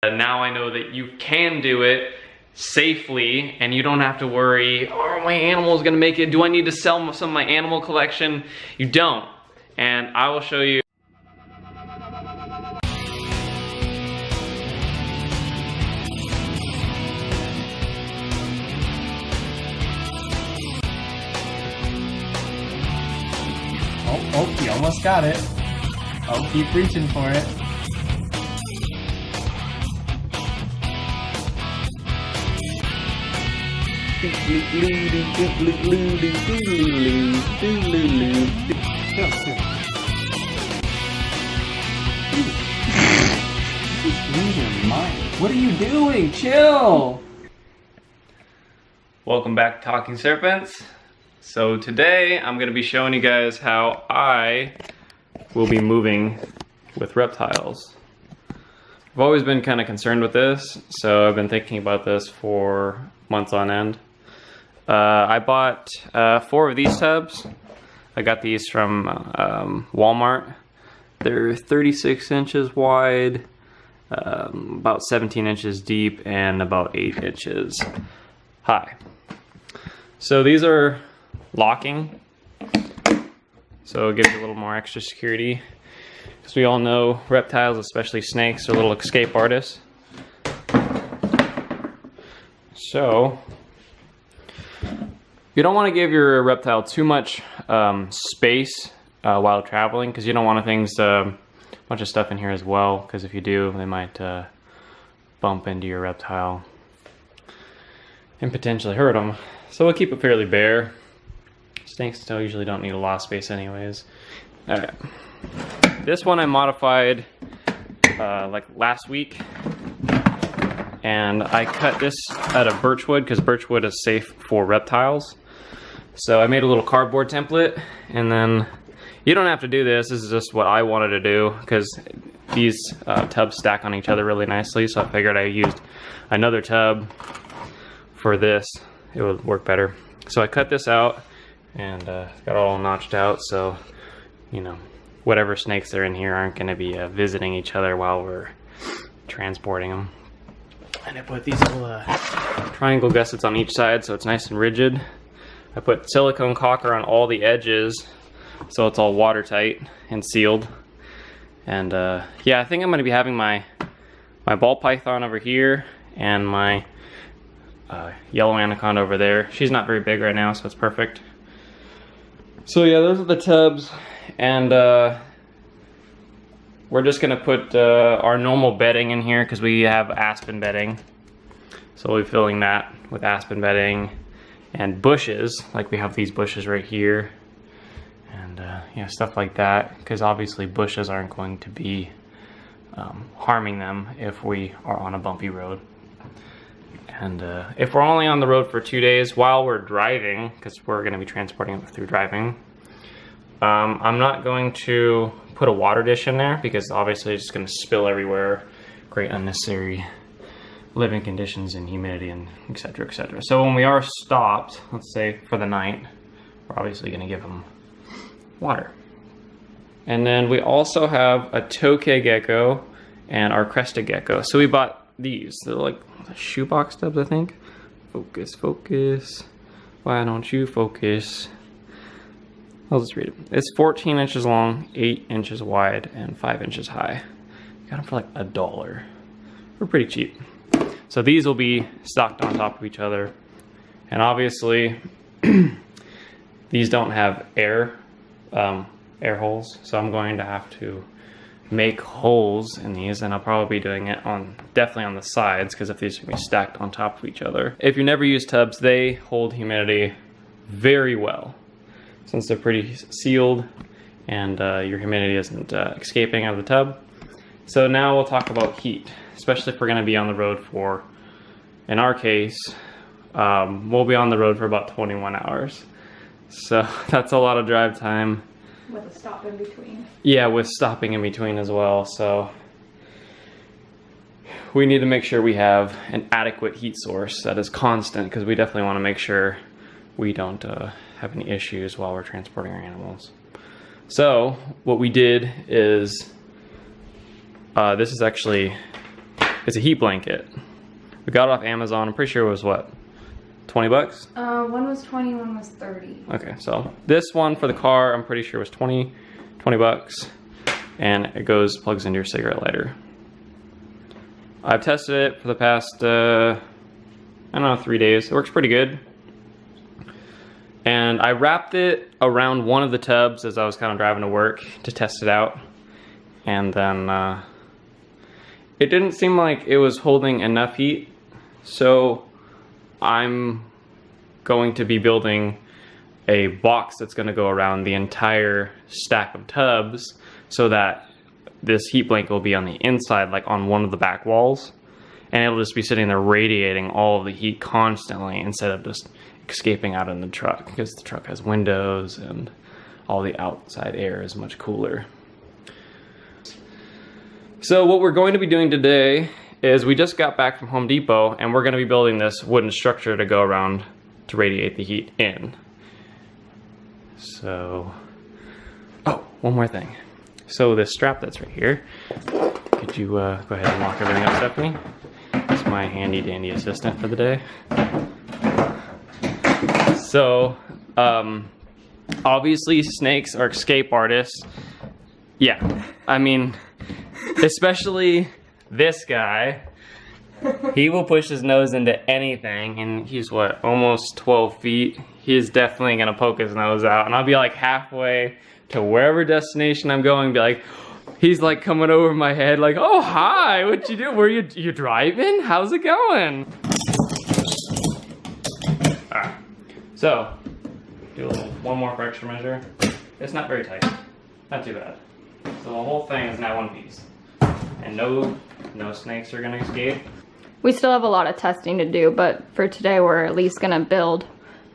Now I know that you can do it safely and you don't have to worry, oh, my animal is gonna make it. Do I need to sell some of my animal collection? You don't. And I will show you. Oh, you almost got it. Oh, keep reaching for it. Lose your mind. What are you doing? Chill! Welcome back to Talking Serpents. So today I'm going to be showing you guys how I will be moving with reptiles. I've always been kind of concerned with this, so I've been thinking about this for months on end. I bought 4 of these tubs. I got these from Walmart. They're 36 inches wide, about 17 inches deep, and about 8 inches high. So these are locking, so it gives you a little more extra security, because we all know reptiles, especially snakes, are little escape artists. So you don't want to give your reptile too much space while traveling, because you don't want a bunch of stuff in here as well, because if you do, they might bump into your reptile and potentially hurt them. So we'll keep it fairly bare. Snakes still usually don't need a lot of space anyways. Alright. This one I modified like last week. And I cut this out of birchwood because birchwood is safe for reptiles. So I made a little cardboard template, and then you don't have to do this. This is just what I wanted to do because these tubs stack on each other really nicely. So I figured I used another tub for this. It would work better. So I cut this out and got it all notched out. So, you know, whatever snakes are in here aren't going to be visiting each other while we're transporting them. And I put these little triangle gussets on each side so it's nice and rigid. I put silicone caulker on all the edges so it's all watertight and sealed. And yeah, I think I'm going to be having my ball python over here and my yellow anaconda over there. She's not very big right now, so it's perfect. So yeah, those are the tubs, and we're just gonna put our normal bedding in here because we have aspen bedding. So we'll be filling that with aspen bedding and bushes, like we have these bushes right here, and yeah, stuff like that, because obviously bushes aren't going to be harming them if we are on a bumpy road. And if we're only on the road for 2 days while we're driving, because we're going to be transporting it through driving, I'm not going to put a water dish in there because obviously it's just going to spill everywhere, create unnecessary living conditions and humidity and etc, etc. So when we are stopped, let's say for the night, we're obviously going to give them water. And then we also have a tokay gecko and our crested gecko. So we bought these. They're like shoebox tubs, I think. Focus, focus. Why don't you focus? I'll just read it. It's 14 inches long, 8 inches wide, and 5 inches high. Got them for like $1. They're pretty cheap. So these will be stocked on top of each other. And obviously, these don't have air holes. So I'm going to have to make holes in these, and I'll probably be doing it definitely on the sides, because if these are going to be stacked on top of each other. If you never use tubs, they hold humidity very well, since they're pretty sealed and your humidity isn't escaping out of the tub. So now we'll talk about heat, especially if we're going to be on the road for, in our case, we'll be on the road for about 21 hours. So that's a lot of drive time. With a stop in between. Yeah, with stopping in between as well. So we need to make sure we have an adequate heat source that is constant, because we definitely want to make sure we don't have any issues while we're transporting our animals. So what we did is, this is actually It's a heat blanket. We got it off Amazon. I'm pretty sure it was what, 20 bucks? One was 20, one was 30. Okay, so this one for the car, I'm pretty sure was 20 bucks. And it plugs into your cigarette lighter. I've tested it for the past, I don't know, 3 days. It works pretty good. And I wrapped it around one of the tubs as I was kind of driving to work to test it out. And then it didn't seem like it was holding enough heat. So I'm going to be building a box that's going to go around the entire stack of tubs so that this heat blanket will be on the inside, like on one of the back walls. And it'll just be sitting there radiating all of the heat constantly instead of just escaping out in the truck, because the truck has windows and all the outside air is much cooler. So what we're going to be doing today is we just got back from Home Depot and we're going to be building this wooden structure to go around to radiate the heat in. So, oh, one more thing. So this strap that's right here, could you go ahead and lock everything up, Stephanie? It's my handy dandy assistant for the day. So, obviously snakes are escape artists. Yeah, I mean, especially this guy. He will push his nose into anything, and he's what, almost 12 feet? He's definitely gonna poke his nose out, and I'll be like halfway to wherever destination I'm going, be like, he's like coming over my head like, oh hi, what you do? You driving? How's it going? Alright, so do one more for extra measure. It's not very tight, not too bad. So the whole thing is now one piece, and no snakes are gonna escape. We still have a lot of testing to do, but for today we're at least gonna build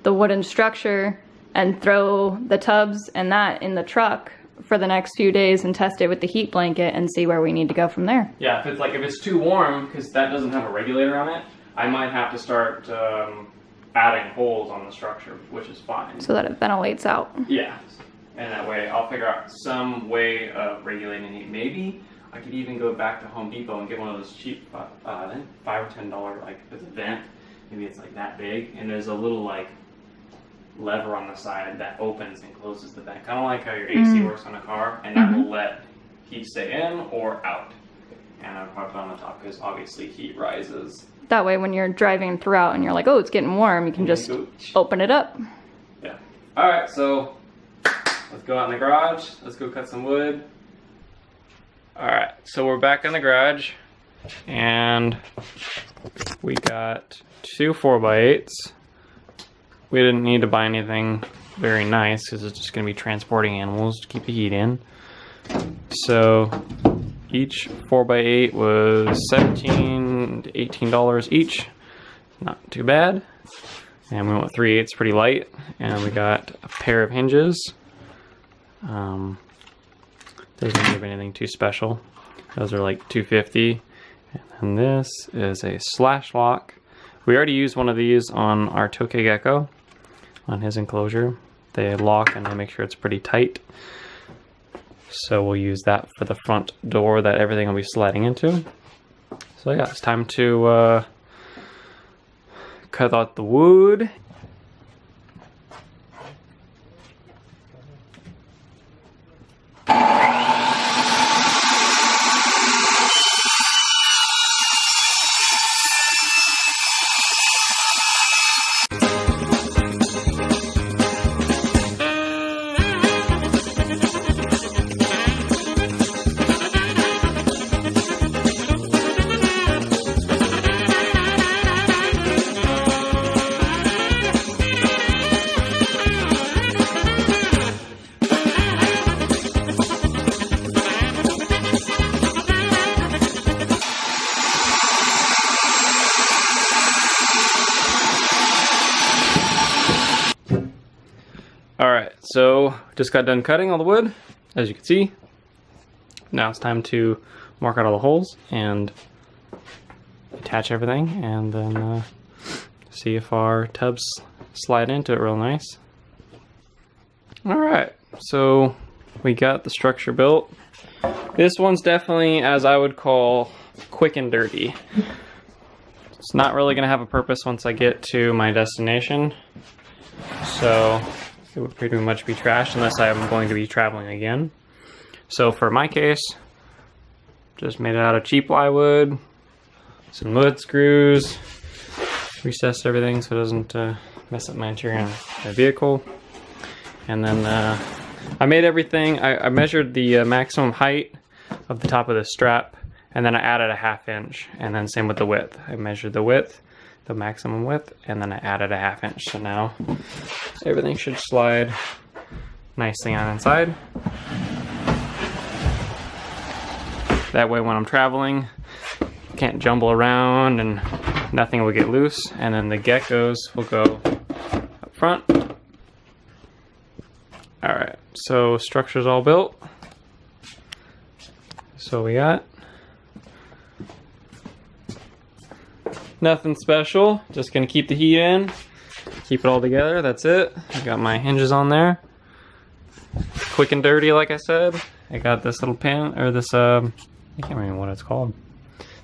the wooden structure and throw the tubs and that in the truck for the next few days and test it with the heat blanket and see where we need to go from there. Yeah, if it's too warm, because that doesn't have a regulator on it, I might have to start adding holes on the structure, which is fine. So that it ventilates out. Yeah, and that way I'll figure out some way of regulating it. Maybe I could even go back to Home Depot and get one of those cheap, I think $5 or $10, like, there's a vent. Maybe it's like that big, and there's a little like lever on the side that opens and closes the vent, kind of like how your AC works on a car, and that will let heat stay in or out. And I'll probably put it on the top because obviously heat rises. That way when you're driving throughout and you're like, oh, it's getting warm, you can just open it up. Yeah. All right, so let's go out in the garage. Let's go cut some wood. All right, so we're back in the garage, and we got 2 4x8s. We didn't need to buy anything very nice because it's just going to be transporting animals to keep the heat in. So each 4x8 was $17 to $18 each. Not too bad. And we went 3/8, pretty light. And we got a pair of hinges. Doesn't give anything too special. Those are like $2.50. And this is a slash lock. We already used one of these on our Tokay Gecko, on his enclosure. They lock and they make sure it's pretty tight. So we'll use that for the front door that everything will be sliding into. So yeah, it's time to cut out the wood. Alright, so just got done cutting all the wood, as you can see. Now it's time to mark out all the holes and attach everything, and then see if our tubs slide into it real nice. Alright, so we got the structure built. This one's definitely, as I would call, quick and dirty. It's not really gonna have a purpose once I get to my destination. So it would pretty much be trash unless I'm going to be traveling again. So for my case, just made it out of cheap plywood, some wood screws, recessed everything so it doesn't mess up my interior in my vehicle. And then I made everything, I measured the maximum height of the top of the strap, and then I added a 1/2 inch, and then same with the width. I measured the width, the maximum width, and then I added a 1/2 inch. So now everything should slide nicely on inside. That way when I'm traveling, can't jumble around and nothing will get loose. And then the geckos will go up front. All right, so structure's all built. So we got nothing special, just gonna keep the heat in, keep it all together, that's it. I got my hinges on there. Quick and dirty, like I said. I got this little pin, or this, I can't remember what it's called.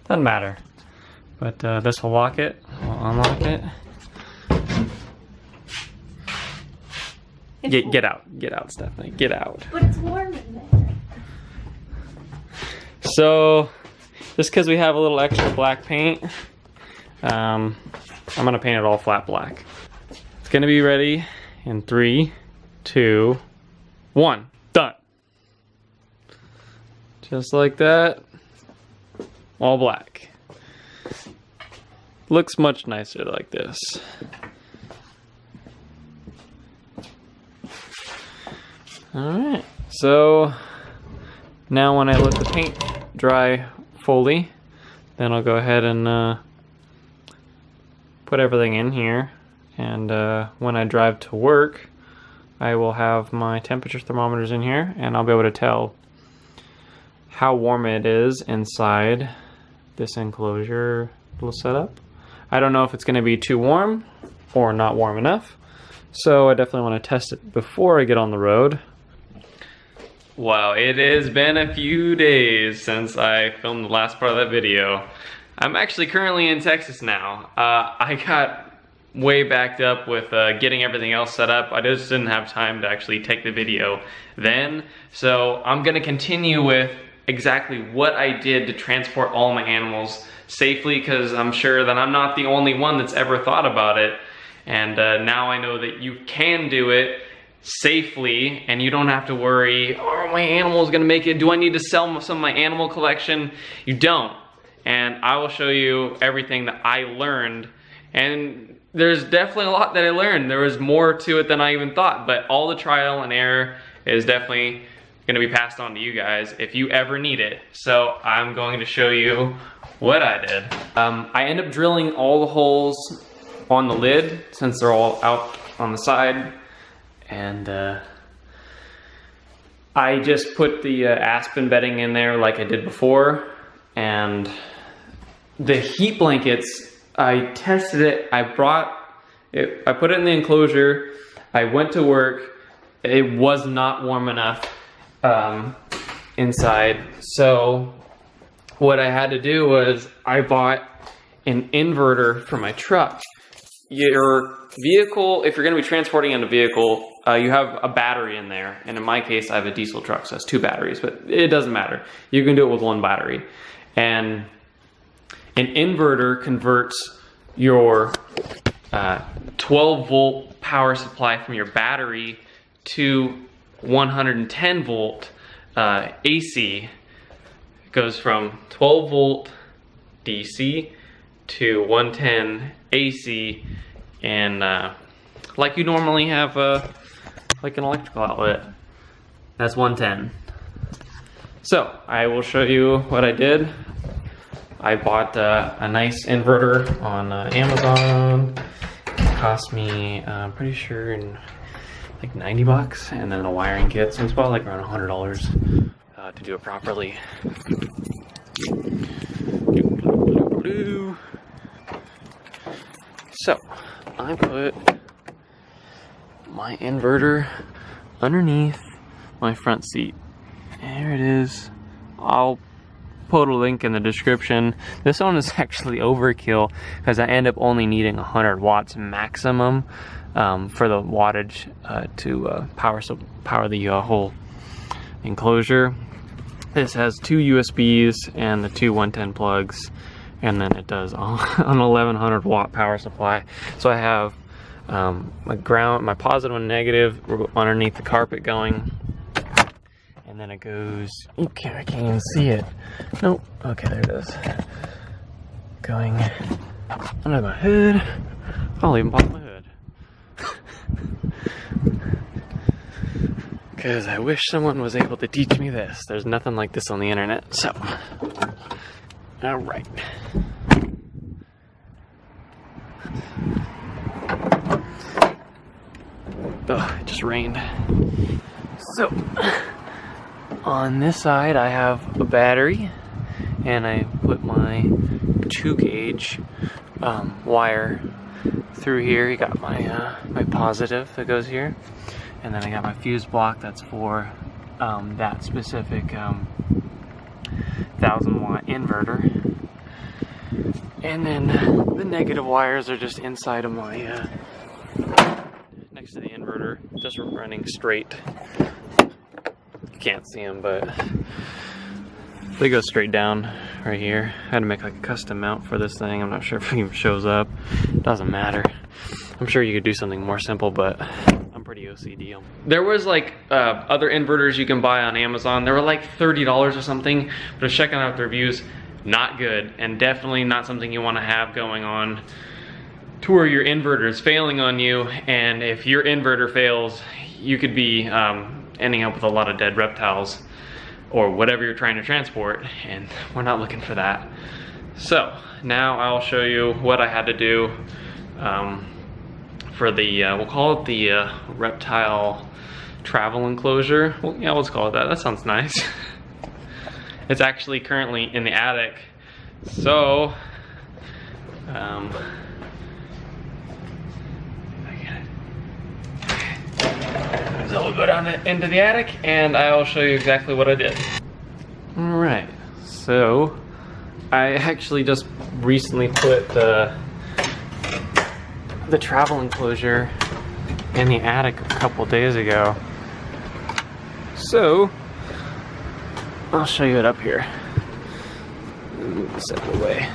Doesn't matter. But this will lock it, we'll unlock it. Get out, Stephanie, get out. But it's warm in there. So, just because we have a little extra black paint, I'm gonna paint it all flat black. It's gonna be ready in 3, 2, 1, done. Just like that, all black. Looks much nicer like this. Alright, so now when I let the paint dry fully, then I'll go ahead and put everything in here, and when I drive to work, I will have my temperature thermometers in here, and I'll be able to tell how warm it is inside this enclosure little setup. I don't know if it's going to be too warm or not warm enough, so I definitely want to test it before I get on the road. Wow, it has been a few days since I filmed the last part of that video. I'm actually currently in Texas now. I got way backed up with getting everything else set up. I just didn't have time to actually take the video then. So I'm gonna continue with exactly what I did to transport all my animals safely, because I'm sure that I'm not the only one that's ever thought about it. And now I know that you can do it safely, and you don't have to worry, oh, my animal is gonna make it, do I need to sell some of my animal collection? You don't. And I will show you everything that I learned, and there's definitely a lot that I learned. There was more to it than I even thought, but all the trial and error is definitely gonna be passed on to you guys if you ever need it. So I'm going to show you what I did. I end up drilling all the holes on the lid since they're all out on the side. And I just put the aspen bedding in there like I did before, and the heat blankets, I tested it, I put it in the enclosure, I went to work, it was not warm enough inside, so what I had to do was I bought an inverter for my truck. Your vehicle, if you're going to be transporting in a vehicle, you have a battery in there, and in my case I have a diesel truck, so it's 2 batteries, but it doesn't matter. You can do it with 1 battery. And an inverter converts your 12 volt power supply from your battery to 110 volt AC. It goes from 12 volt DC to 110 AC, and like you normally have like an electrical outlet, that's 110. So I will show you what I did. I bought a nice inverter on Amazon. It cost me, I'm pretty sure, like 90 bucks, and then a wiring kit, so it's about like around $100 to do it properly. So I put my inverter underneath my front seat. There it is, all put a link in the description. This one is actually overkill because I end up only needing 100 watts maximum for the wattage to power the whole enclosure. This has 2 USBs and the 2 110 plugs, and then it does an 1100 watt power supply. So I have my positive and negative underneath the carpet going, and then it goes, okay, I can't even see it. Nope, okay, there it is. Going under my hood. I'll even pop my hood. Because I wish someone was able to teach me this. There's nothing like this on the internet, so. Alright. Oh, it just rained. So, on this side I have a battery, and I put my 2 gauge wire through here. You got my my positive that goes here, and then I got my fuse block that's for that specific 1000 watt inverter, and then the negative wires are just inside of my next to the inverter, just running straight. You can't see them, but they go straight down right here. I had to make like a custom mount for this thing. I'm not sure if it even shows up. Doesn't matter. I'm sure you could do something more simple, but I'm pretty OCD. There was like other inverters you can buy on Amazon. They were like $30 or something, but I was checking out the reviews. Not good, and definitely not something you want to have going on to where your inverter is failing on you. And if your inverter fails, you could be ending up with a lot of dead reptiles or whatever you're trying to transport, and we're not looking for that. So now I'll show you what I had to do for the, we'll call it the reptile travel enclosure. Well, yeah, let's call it that. That sounds nice. It's actually currently in the attic. So, so we'll go down into the attic and I'll show you exactly what I did. Alright, so I actually just recently put the travel enclosure in the attic a couple days ago. So, I'll show you it up here. Move this out of the way.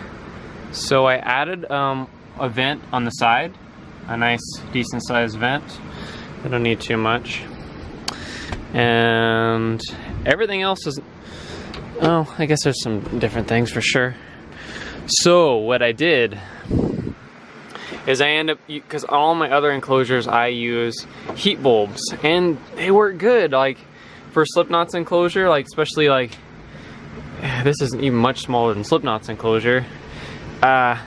So I added a vent on the side, a nice decent sized vent. I don't need too much. And everything else is, oh, I guess there's some different things for sure. So what I did is I end up, because all my other enclosures I use heat bulbs, and they work good. Like for Slipknot's enclosure, like especially like, this is even much smaller than Slipknot's enclosure. I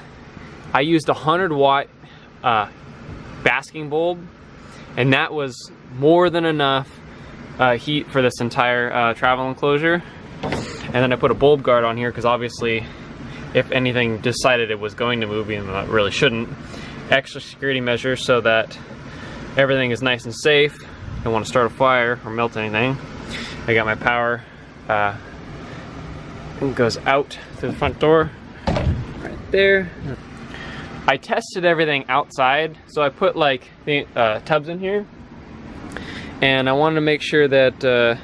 used a 100 watt basking bulb, and that was more than enough heat for this entire travel enclosure. And then I put a bulb guard on here because obviously if anything decided it was going to move, even though it really shouldn't. Extra security measures so that everything is nice and safe. Don't want to start a fire or melt anything. I got my power. It goes out through the front door, right there. I tested everything outside, so I put like the tubs in here, and I wanted to make sure that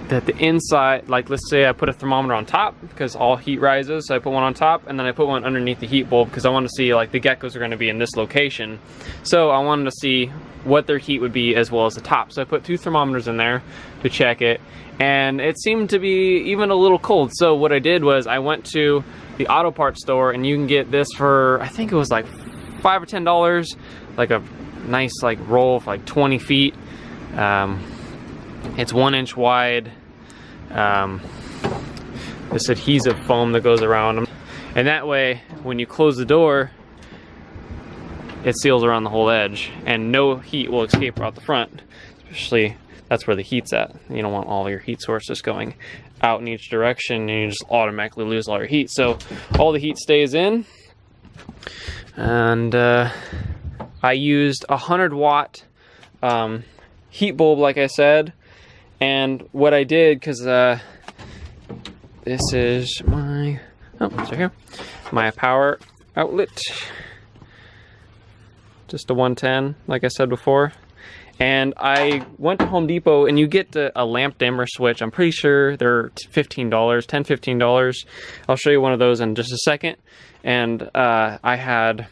that the inside, like let's say I put a thermometer on top because all heat rises, so I put one on top and then I put one underneath the heat bulb because I want to see like the geckos are going to be in this location, so I wanted to see what their heat would be as well as the top. So I put 2 thermometers in there to check it, and it seemed to be even a little cold. So what I did was I went to the auto parts store, and you can get this for, I think it was like $5 or $10, like a nice like roll of like 20 feet. It's 1 inch wide. This adhesive foam that goes around them, and that way when you close the door it seals around the whole edge and no heat will escape out the front. Especially that's where the heat's at. You don't want all your heat sources going out in each direction and you just automatically lose all your heat. So all the heat stays in. And I used a 100 watt heat bulb, like I said, And what I did, because this is my, oh, it's right here, my power outlet. Just a 110, like I said before. And I went to Home Depot, and you get a lamp dimmer switch. I'm pretty sure they're $15, $10-15. I'll show you one of those in just a second. And I had,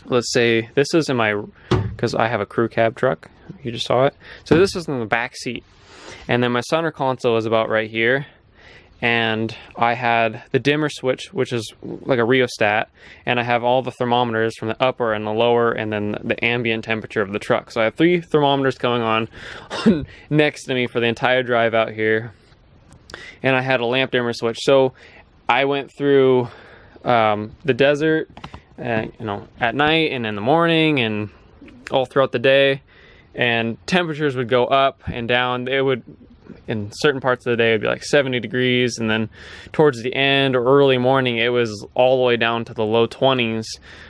let's say, this is in my, because I have a crew cab truck. You just saw it. So this is in the back seat. And then my center console is about right here. And I had the dimmer switch, which is like a rheostat, and I have all the thermometers from the upper and the lower, and then the ambient temperature of the truck. So I have 3 thermometers going on next to me for the entire drive out here, and I had a lamp dimmer switch. So I went through the desert, you know, at night and in the morning and all throughout the day, and temperatures would go up and down. It would, in certain parts of the day, it'd be like 70 degrees, and then towards the end or early morning, it was all the way down to the low 20s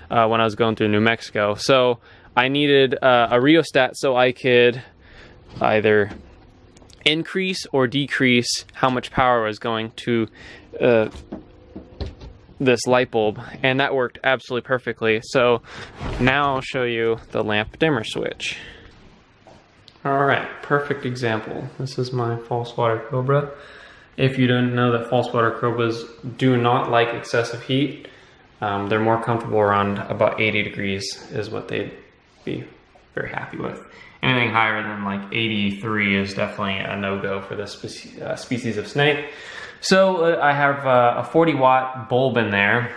when I was going through New Mexico. So I needed a rheostat so I could either increase or decrease how much power was going to this light bulb, and that worked absolutely perfectly. So now I'll show you the lamp dimmer switch. Alright, perfect example. This is my false water cobra. If you don't know that false water cobras do not like excessive heat, they're more comfortable around about 80 degrees is what they'd be very happy with. Anything higher than like 83 is definitely a no-go for this species of snake. So I have a 40-watt bulb in there,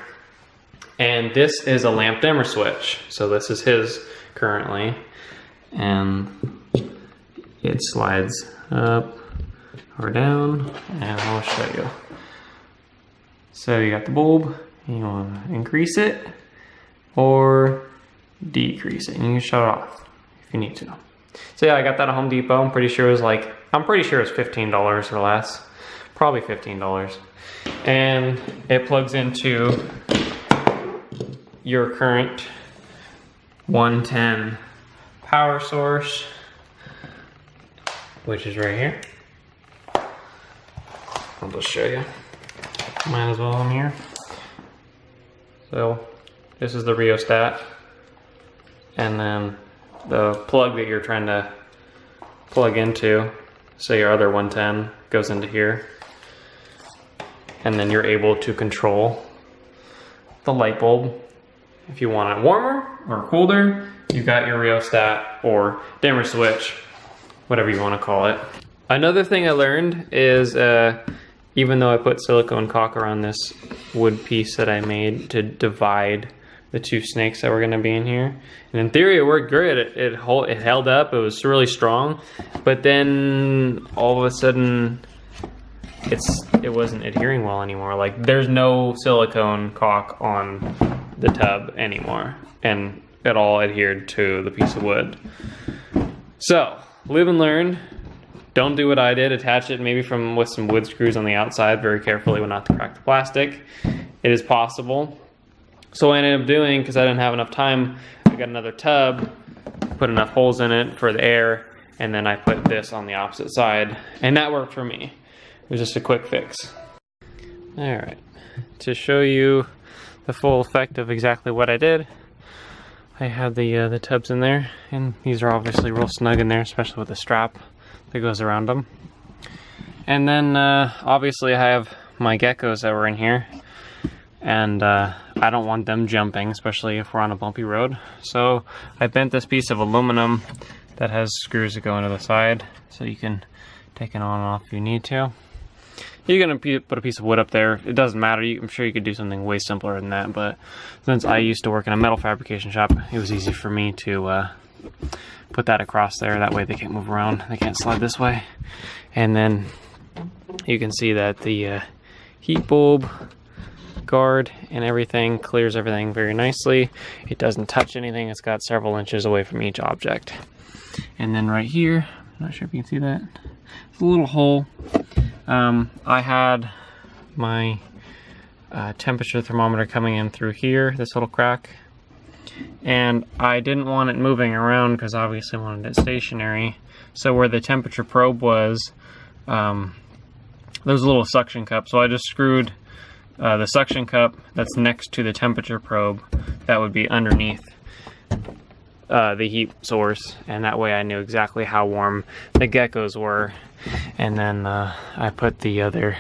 and this is a lamp dimmer switch. So this is his currently, and it slides up or down, and I'll show you. So you got the bulb, you want to increase it or decrease it, and you can shut it off if you need to. So yeah, I got that at Home Depot. I'm pretty sure it was $15 or less, probably $15. And it plugs into your current 110 power source, which is right here. I'll just show you. Might as well on here. So this is the rheostat, and then the plug that you're trying to plug into, so your other 110 goes into here, and then you're able to control the light bulb. If you want it warmer or colder, you got your rheostat or dimmer switch, whatever you want to call it. Another thing I learned is, even though I put silicone caulk around this wood piece that I made to divide the 2 snakes that were going to be in here, and in theory it worked great. It held up. It was really strong, but then all of a sudden it wasn't adhering well anymore. Like, there's no silicone caulk on the tub anymore, and it all adhered to the piece of wood. So live and learn. Don't do what I did. Attach it maybe with some wood screws on the outside very carefully, not to crack the plastic. It is possible. So what I ended up doing, because I didn't have enough time, I got another tub, put enough holes in it for the air, and then I put this on the opposite side, and that worked for me. It was just a quick fix. Alright, to show you the full effect of exactly what I did, I have the tubs in there, and these are obviously real snug in there, especially with the strap that goes around them. And then obviously I have my geckos that were in here, and I don't want them jumping, especially if we're on a bumpy road. So I bent this piece of aluminum that has screws that go into the side, so you can take it on and off if you need to. You're gonna put a piece of wood up there. It doesn't matter. I'm sure you could do something way simpler than that, but since I used to work in a metal fabrication shop, it was easy for me to put that across there. That way they can't move around. They can't slide this way. And then you can see that the heat bulb guard and everything clears everything very nicely. It doesn't touch anything. It's got several inches away from each object. And then right here, I'm not sure if you can see that, it's a little hole. I had my temperature thermometer coming in through here, this little crack, and I didn't want it moving around because obviously I wanted it stationary. So where the temperature probe was, there's a little suction cup, so I just screwed the suction cup that's next to the temperature probe that would be underneath the heat source, and that way I knew exactly how warm the geckos were. And then I put the other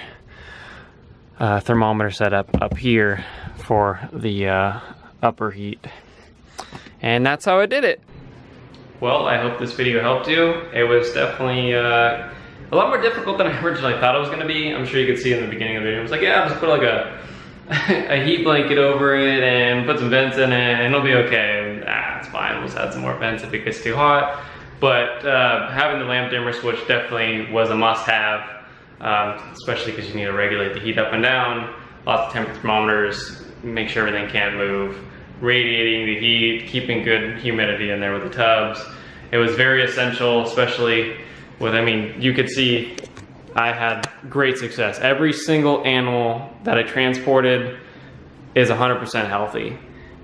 thermometer setup up here for the upper heat, and that's how I did it. Well, I hope this video helped you. It was definitely a lot more difficult than I originally thought it was going to be. I'm sure you could see in the beginning of the video. I was like, yeah, just put like a heat blanket over it and put some vents in it and it'll be okay. It's fine, we'll just add some more vents if it gets too hot. But having the lamp dimmer switch definitely was a must-have, especially because you need to regulate the heat up and down. Lots of temperature thermometers, make sure everything can't move, radiating the heat, keeping good humidity in there with the tubs. It was very essential, especially with, I mean, you could see I had great success. Every single animal that I transported is 100% healthy.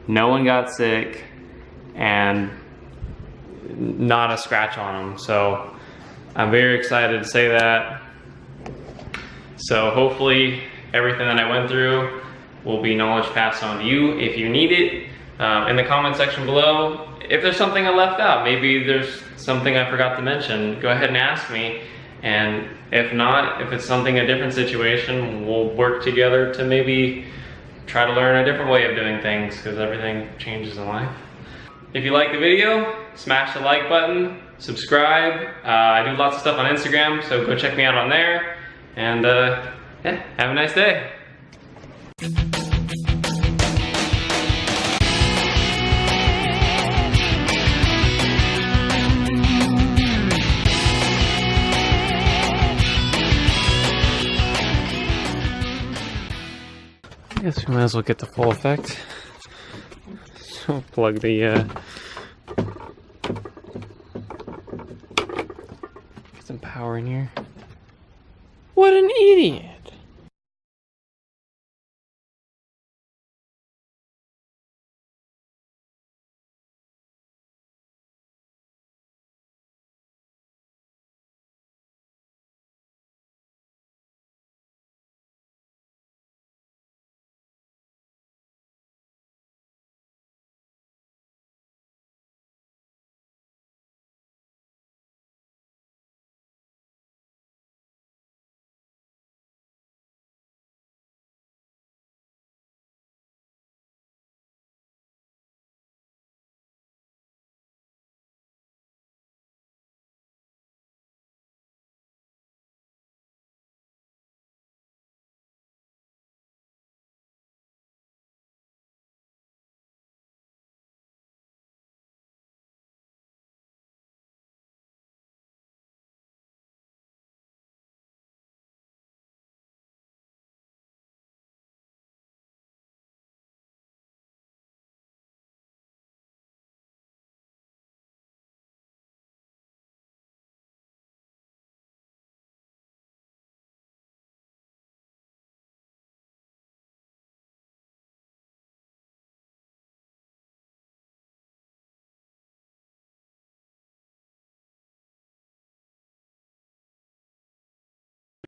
No one got sick and not a scratch on them. So I'm very excited to say that. So hopefully everything that I went through will be knowledge passed on to you if you need it. In the comment section below, if there's something I left out, maybe there's something I forgot to mention, go ahead and ask me. And if not, if it's something, a different situation, we'll work together to maybe try to learn a different way of doing things, because everything changes in life. If you like the video, smash the like button, subscribe. I do lots of stuff on Instagram, so go check me out on there. And yeah, have a nice day. I guess we might as well get the full effect. So plug the get some power in here. What an idiot!